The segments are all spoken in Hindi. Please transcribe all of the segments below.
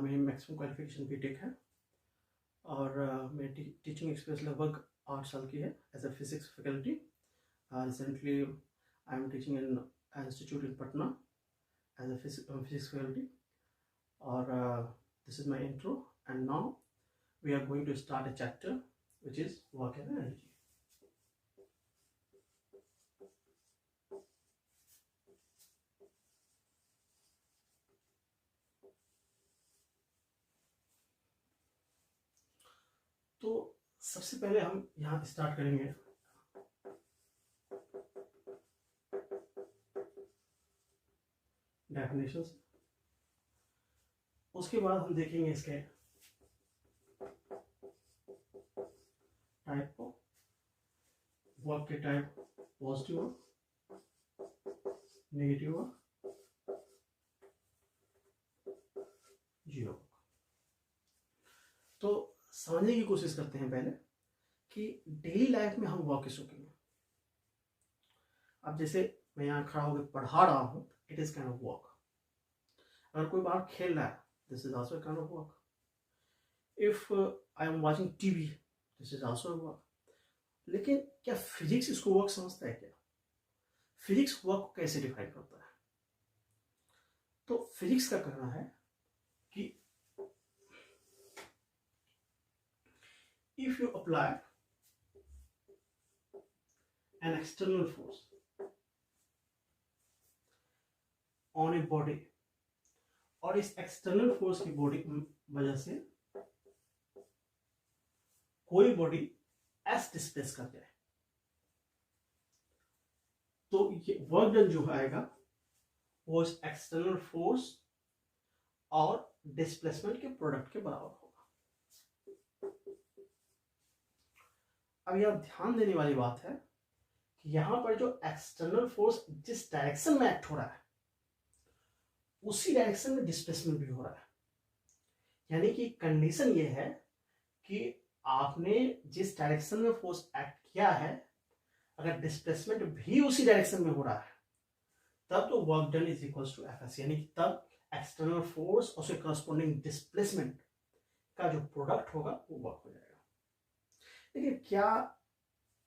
मेरी मैक्सिमम क्वालिफिकेशन बीटेक है और मेरी टीचिंग एक्सपीरियंस लगभग 8 साल की है as a physics faculty. Recently I am teaching in institute in Patna as a physics faculty. और this is my intro and now we are going to start a chapter which is work and energy. तो सबसे पहले हम यहाँ स्टार्ट करेंगे डेफिनेशन से। उसके बाद हम देखेंगे इसके टाइप को, वर्क के type positive work, negative work, zero work. तो समझने की कोशिश करते हैं पहले कि डेली लाइफ में हम वर्क किसको करेंगे। अब जैसे मैं यहाँ खड़ा होकर पढ़ा रहा हूँ, it is kind of work. अगर कोई बाहर खेल रहा है, this is also kind of work. If I am watching TV, this is also work. लेकिन क्या फिजिक्स इसको वर्क समझता है? क्या फिजिक्स वर्क को कैसे डिफाइन करता है? तो फिजिक्स का कहना है कि if you apply an external force on a body और इस एक्सटर्नल फोर्स की बॉडी वजह से कोई बॉडी एस डिस्प्लेस कर जाए, तो ये वर्क डन जो आएगा वो इस एक्सटर्नल फोर्स और डिस्प्लेसमेंट के प्रोडक्ट के बराबर होगा। अब यह ध्यान देने वाली बात है कि यहां पर जो एक्सटर्नल फोर्स जिस डायरेक्शन में एक्ट हो रहा है उसी डायरेक्शन में डिस्प्लेसमेंट भी हो रहा है। यानी कि कंडीशन ये है कि आपने जिस डायरेक्शन में फोर्स एक्ट किया है, अगर डिस्प्लेसमेंट भी उसी डायरेक्शन में हो रहा है तब तो work done is equals to F S. यानी कि तब एक्सटर्नल फोर्स और उसके करस्पॉन्डिंग डिस्प्लेसमेंट का जो प्रोडक्ट होगा वो वर्क हो जाएगा। लेकिन क्या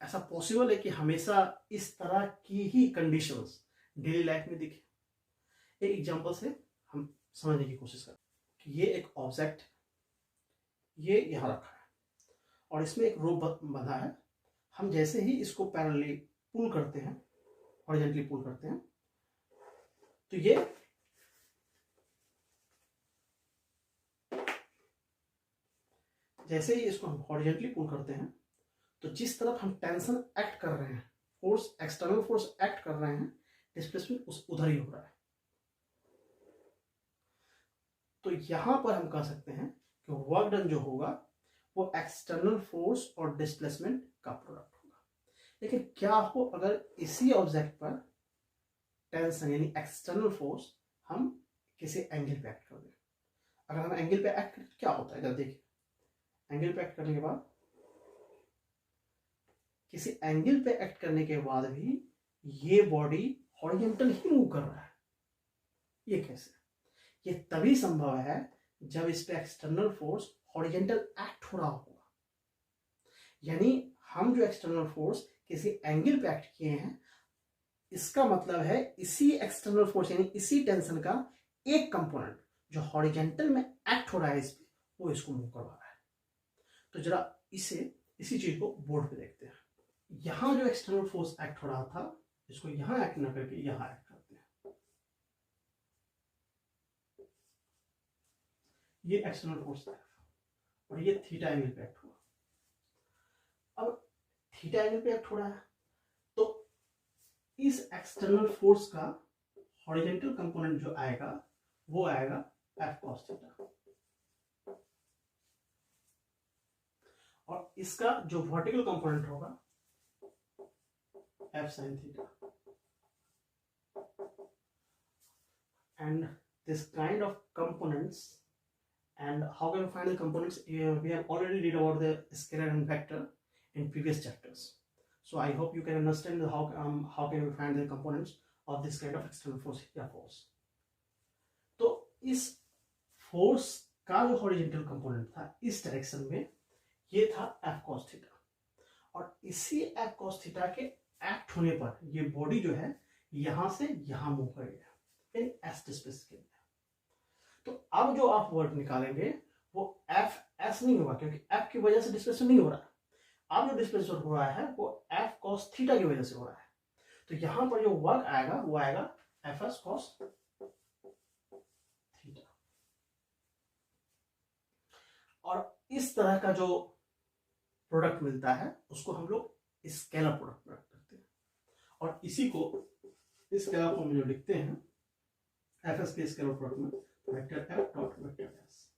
ऐसा पॉसिबल है कि हमेशा इस तरह की ही कंडीशंस डेली लाइफ में दिखे? एक एग्जांपल से हम समझने की कोशिश करें कि ये एक ऑब्जेक्ट ये यहां रखा है और इसमें एक रोप बंधा है। हम जैसे ही इसको पैरेलली पुल करते हैं, हॉरिजॉन्टली पुल करते हैं, तो ये जैसे ही इसको हम हॉरिजॉन्टली पुल करते हैं तो जिस तरफ हम टेंशन एक्ट कर रहे हैं, फोर्स एक्सटर्नल फोर्स एक्ट कर रहे हैं, डिस्प्लेसमेंट उस उधर ही हो रहा है। तो यहां पर हम कह सकते हैं कि वर्क डन जो होगा वो एक्सटर्नल फोर्स और डिस्प्लेसमेंट का प्रोडक्ट होगा। लेकिन क्या हो अगर इसी ऑब्जेक्ट पर टेंशन यानी एक्सटर्नल फोर्स हम किसी एंगल पे एक्ट कर दें? अगर हम एंगल पे एक्ट करें क्या होता है? जब देखिए एंगल पे एक्ट करने के बाद, किसी एंगल पे एक्ट करने के बाद भी ये बॉडी हॉरिजॉन्टल ही मूव कर रहा है। ये कैसे? ये तभी संभव है जब इस पे एक्सटर्नल फोर्स हॉरिजॉन्टल एक्ट हो रहा होगा। यानी हम जो एक्सटर्नल फोर्स किसी एंगल पे एक्ट किए हैं, इसका मतलब है इसी एक्सटर्नल फोर्स यानी इसी टेंशन का एक कंपोनेंट जो हॉरिजॉन्टल में एक्ट हो रहा है इस पे, वो इसको मूव करवा रहा है। तो जरा इसी चीज को बोर्ड पे देखते हैं। यहां जो एक्सटर्नल फोर्स एक्ट हो रहा था, इसको यहां एक्ट ना करके यहां एक्ट करते हैं। ये एक्सटर्नल फोर्स है और ये थीटा एंगल पे एक्ट हुआ। अब थीटा एंगल पे एक्ट हो रहा है तो इस एक्सटर्नल फोर्स का हॉरिजॉन्टल कंपोनेंट जो आएगा वो आएगा एफ कॉस थीटा, और इसका जो वर्टिकल कंपोनेंट होगा F sine theta. And this kind of components, and how can we find the components? We have already read about the scalar and vector in previous chapters, so I hope you can understand how can we find the components of this kind of external force या force. तो इस force का जो हॉरिजॉन्टल कंपोनेंट था इस डायरेक्शन में, ये था एफ कॉस थीटा, और इसी एफ कॉस थीटा के एक्ट होने पर ये बॉडी जो है यहां से यहां मूव करेगा, यानी एस डिस्प्लेस के लिए। तो अब जो आप वर्क निकालेंगे वो एफ एस नहीं होगा, क्योंकि एफ की वजह से डिस्प्लेसमेंट नहीं हो रहा है। अब जो डिस्प्लेसमेंट हो रहा है वो एफ कॉस थीटा की वजह से हो रहा है। तो यहां पर जो वर्क आएगा वो आएगा एफ एस कॉस थीटा। और इस तरह का जो प्रोडक्ट मिलता है उसको हम लोग स्केलर प्रोडक्ट करते हैं, और इसी को स्केलर फॉर्म में जो लिखते हैं एफ एस के स्केलर प्रोडक्ट में vector F dot vector S,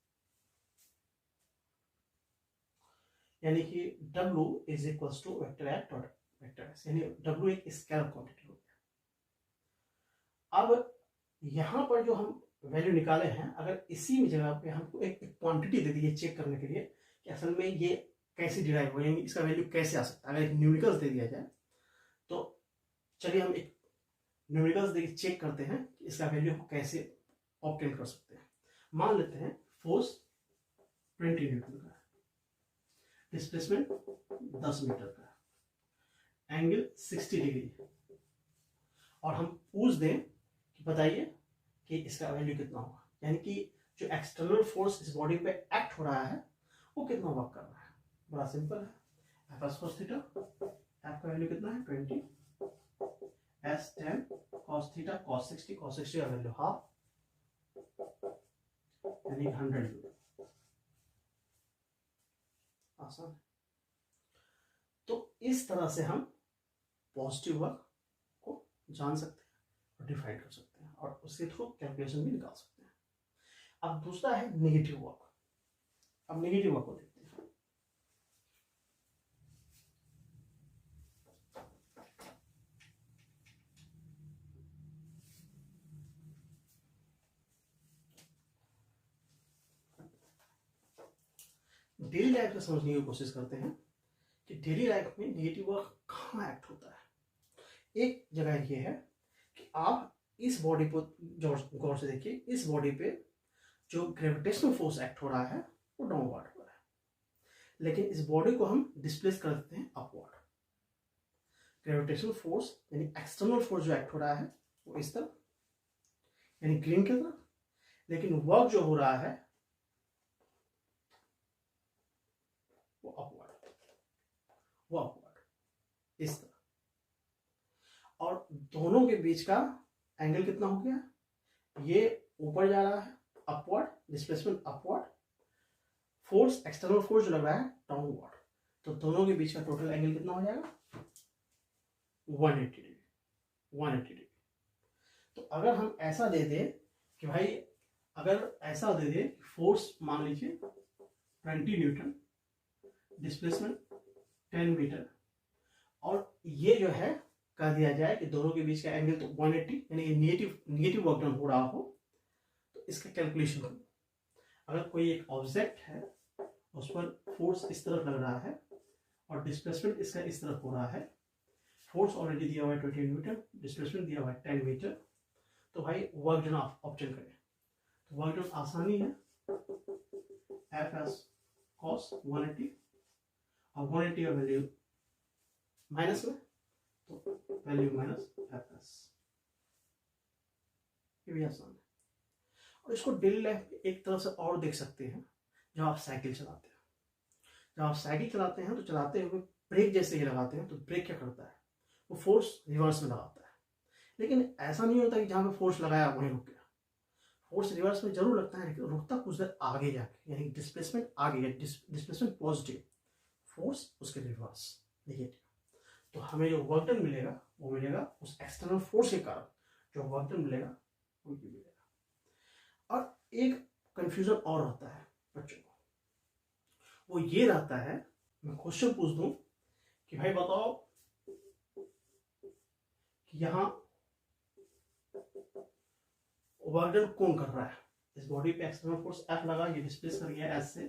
यानी कि W is equal to vector F dot vector S, यानी W एक स्केलर क्वांटिटी हो गया। अब यहां पर जो हम वैल्यू निकाले हैं, अगर इसी जगह पे हमको एक क्वांटिटी दे दी है चेक करने के लिए कि असल में ये कैसे डिराइव हो, यानी इसका वैल्यू कैसे आ सकता है, अगर एक न्यूमेरिकल्स दे दिया जाए तो चलिए हम एक न्यूमेरिकल्स देके चेक करते हैं कि इसका वैल्यू हम कैसे ऑब्टेन कर सकते हैं। मान लेते हैं फोर्स 20 न्यूटन का है, डिस्प्लेसमेंट 10 मीटर का है, एंगल 60 डिग्री, और हम पूछ दें कि बताइए कि इसका वैल्यू कितना होगा, यानी कि जो एक्सटर्नल फोर्स इस बॉडी पे एक्ट हो रहा है वो कितना वर्क कर रहा है। बड़ा सिंपल है, F S cos theta, F का वैल्यू कितना है 20, S 10 cos theta cos 60, cos 60 का वैल्यू हाफ, यानी 100 न्यूटन। आसान है। तो इस तरह से हम पॉजिटिव वर्क को जान सकते हैं और डिफाइन कर सकते हैं, और उसके थ्रू कैलकुलेशन भी निकाल सकते हैं। अब दूसरा है नेगेटिव वर्क। अब नेगेटिव वर्क को देखते हैं। डेली लाइफ में समझने की कोशिश करते हैं कि डेली लाइफ में नेगेटिव वर्क कहाँ एक्ट होता है। एक जगह ये है कि आप इस बॉडी को गौर से देखिए, इस बॉडी पे जो ग्रेविटेशनल फोर्स एक्ट हो रहा है वो डाउनवर्ड हो रहा है, लेकिन इस बॉडी को हम डिस्प्लेस कर देते हैं अपवर्ड। ग्रेविटेशनल फोर्स यानी एक्सटर्नल फोर्स जो एक्ट हो रहा है वो इस तरफ, यानी ग्रीन की तरफ, लेकिन वर्क जो हो रहा है वो अपवर्ड, इस तरह। और दोनों के बीच का एंगल कितना हो गया, ये ऊपर जा रहा है upward, displacement upward, force external force जो लग रहा है डाउनवर्ड, तो दोनों के बीच का टोटल एंगल कितना हो जाएगा 180 डिग्री, 180 डिग्री। तो अगर हम ऐसा दे दें कि भाई, अगर ऐसा दे दें फोर्स मान लीजिए 20 न्यूटन, डिस्प्लेसमेंट 10 मीटर, और ये जो है कह दिया जाए कि दोनों के बीच का एंगल तो 180, यानी नेगेटिव वर्क डन हो रहा हो, तो इसका कैलकुलेशन करो। अगर कोई एक ऑब्जेक्ट है उस पर फोर्स इस तरफ लग रहा है और डिस्प्लेसमेंट इसका इस तरफ हो रहा है, फोर्स ऑलरेडी दिया हुआ है 20 न्यूटन, डिस्प्लेसमेंट दिया हुआ है 10 मीटर, तो भाई वर्क डन आप ऑब्टेन करें। तो वर्क डन आसानी है, एफ एस कॉस 180, और 180 का वैल्यू माइनस में, तो वैल्यू माइनस एफ एस, ये भी आसान है। और इसको डेली लाइफ में एक तरह से और देख सकते हैं, जब आप साइकिल चलाते हैं। जब आप साइकिल चलाते हैं तो चलाते हुए ब्रेक जैसे ही लगाते हैं तो ब्रेक क्या करता है, वो फोर्स रिवर्स में लगाता है। लेकिन ऐसा नहीं होता कि जहां पे फोर्स लगाया वहीं रुक गया, फोर्स रिवर्स में जरूर लगता है, लेकिन रुकता कुछ देर आगे जाके, यानी डिस्प्लेसमेंट आगे, डिस्प्लेसमेंट पॉजिटिव, फोर्स उसके रिवर्स नेगेटिव। तो हमें जो वर्क डन मिलेगा वो मिलेगा उस एक्सटर्नल फोर्स के कारण, जो वर्क डन मिलेगा वो ये मिलेगा। और एक कंफ्यूजन और रहता है बच्चों को, वो ये रहता है, मैं क्वेश्चन पूछ दूं कि भाई बताओ कि यहां वर्क डन कौन कर रहा है, इस बॉडी पे एक्सटर्नल फोर्स एफ लगा, ये डिस्प्लेस कर गया एस से,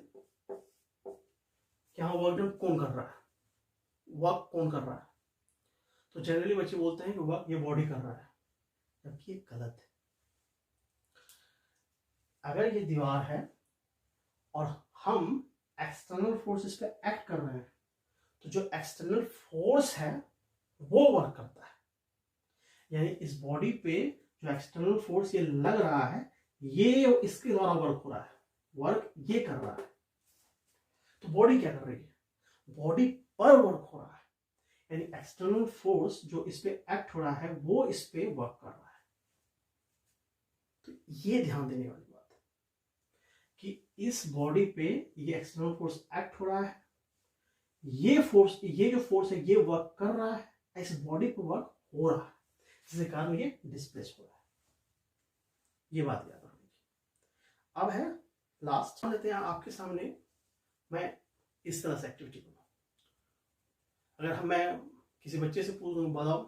यहां वर्क डन कौन कर रहा है, वर्क कौन कर रहा है। तो जनरली बच्चे बोलते हैं कि वर्क ये बॉडी कर रहा है, जबकि ये गलत है। अगर ये दीवार है और हम एक्सटर्नल फोर्सेस पे एक्ट कर रहे हैं, तो जो एक्सटर्नल फोर्स है वो वर्क करता है। यानी इस बॉडी पे जो एक्सटर्नल फोर्स ये लग रहा है, ये इसके द्वारा वर्क हो रहा है, वर्क ये कर रहा है। तो बॉडी क्या कर रही है? बॉडी पर वर्क हो रहा है, यानी एक्सटर्नल फोर्स जो इस पे एक्ट हो रहा है वो इस पे वर्क कर रहा है। तो ये ध्यान देने वाली बात है कि इस बॉडी पे ये एक्सटर्नल फोर्स एक्ट हो रहा है, ये फोर्स, ये जो फोर्स है ये वर्क कर रहा है, इस बॉडी पे वर्क हो रहा है, जिसके कारण ये डिस्प्लेस हो रहा है। ये बात याद रखनी। अब है लास्ट लेते हैं आपके सामने, मैं इस तरह से एक्टिविटी करूँ। अगर मैं किसी बच्चे से पूछूं, बताओ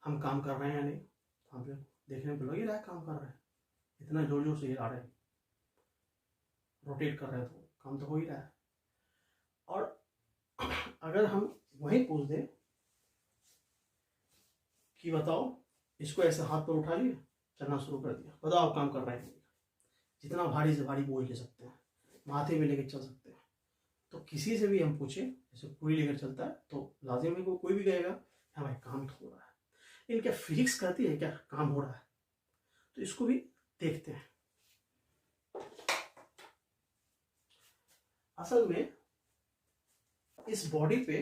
हम काम कर रहे हैं या नहीं, हम देखने में लग ही रहा है काम कर रहे हैं, इतना जोर जोर से हिला रहे हैं, रोटेट कर रहे हैं, तो काम तो हो ही रहा है। और अगर हम वही पूछ दें कि बताओ, इसको ऐसे हाथ पर उठा लिया, चलना शुरू कर दिया, बताओ आप काम कर रहे हैं। जितना भारी से भारी बोझ ले सकते हैं, माथे में लेकर चल सकते हैं। तो किसी से भी हम पूछे, जैसे कोई लेकर चलता है, तो लाजिम है कोई भी कहेगा हाँ भाई काम तो हो रहा है। लेकिन क्या फिजिक्स कहती है क्या काम हो रहा है? तो इसको भी देखते हैं। असल में इस बॉडी पे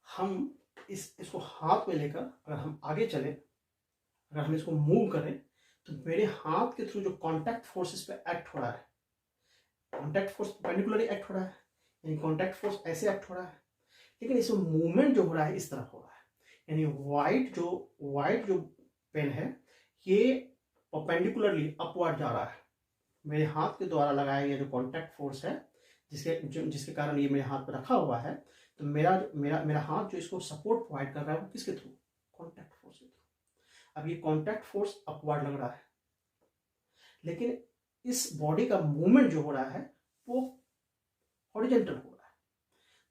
हम इसको हाथ में लेकर अगर हम आगे चले, अगर हम इसको मूव करें, तो मेरे हाथ के थ्रू जो कांटेक्ट फोर्स इस पे एक्ट हो रहा है, कांटेक्ट फोर्स परपेंडिकुलरली एक्ट हो रहा है, यानी कांटेक्ट फोर्स ऐसे एक्ट हो रहा है, लेकिन इसमें मूवमेंट जो हो रहा है इस तरफ हो रहा है। यानी वाइट जो पेन है ये परपेंडिकुलरली अपवर्ड जा रहा है। मेरे हाथ के द्वारा लगाया गया जो कांटेक्ट फोर्स है, जिसके कारण ये मेरे हाथ पर रखा हुआ है, तो मेरा हाथ जो इसको सपोर्ट प्रोवाइड कर रहा है वो किसके थ्रू? कांटेक्ट फोर्स के थ्रू। अब ये कांटेक्ट फोर्स अपवर्ड लग रहा है, लेकिन इस बॉडी का मूवमेंट जो हो रहा है वो हॉरिजॉन्टल हो रहा है।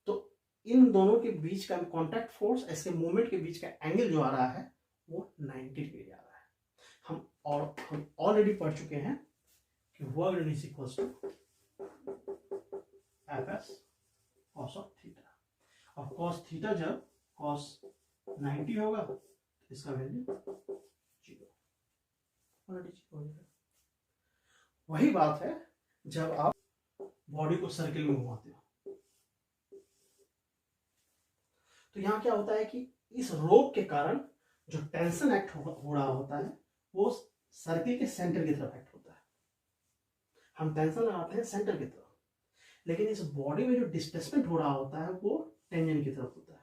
तो इन दोनों के बीच का कांटेक्ट फोर्स, ऐसे मूवमेंट के बीच का एंगल जो आ रहा है वो 90 डिग्री आ रहा है। हम ऑलरेडी पढ़ चुके हैं कि work done is equals to F S cos of theta. और कॉस थीटा जब कॉस 90 होगा तो इसका वैल्यू 0 हो जाएगा। वही बात है जब आप बॉडी को सर्किल में घुमाते हो, तो यहां क्या होता है कि इस रोप के कारण जो टेंशन एक्ट हो रहा होता है वो सर्किल के सेंटर की तरफ एक्ट होता है। हम टेंशन लगाते हैं सेंटर की तरफ, लेकिन इस बॉडी में जो डिस्प्लेसमेंट हो रहा होता है वो टेंजेंट की तरफ होता है।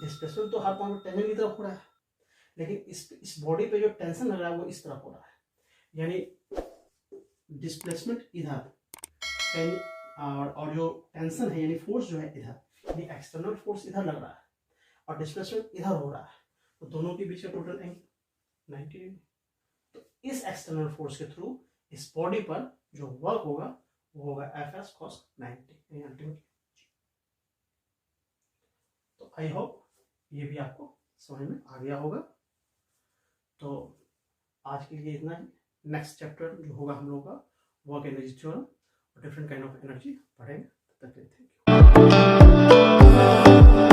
डिस्प्लेसमेंट तो हर पॉइंट टेंजेंट की तरफ हो रहा है, लेकिन इस बॉडी पे जो टेंशन लग रहा है वो इस तरफ हो रहा है। यानी डिस्प्लेसमेंट इधर और जो टेंशन है यानी फोर्स जो है इधर, यानी एक्सटर्नल फोर्स इधर लग रहा है और डिस्प्लेसमेंट इधर हो रहा है, तो दोनों के बीच का टोटल एंगल 90 डिग्री। तो इस एक्सटर्नल फोर्स के थ्रू इस बॉडी पर जो वर्क होगा वो होगा एफ एस कॉस 90 अल्टीमेटली। तो आई होप ये भी आपको समझ में आ गया होगा। तो आज के लिए इतना ही। नेक्स्ट चैप्टर जो होगा हम लोगों का वर्क एनर्जी थ्योरम और डिफरेंट काइंड ऑफ एनर्जी पढ़ेंगे। तब तक के लिए थैंक यू।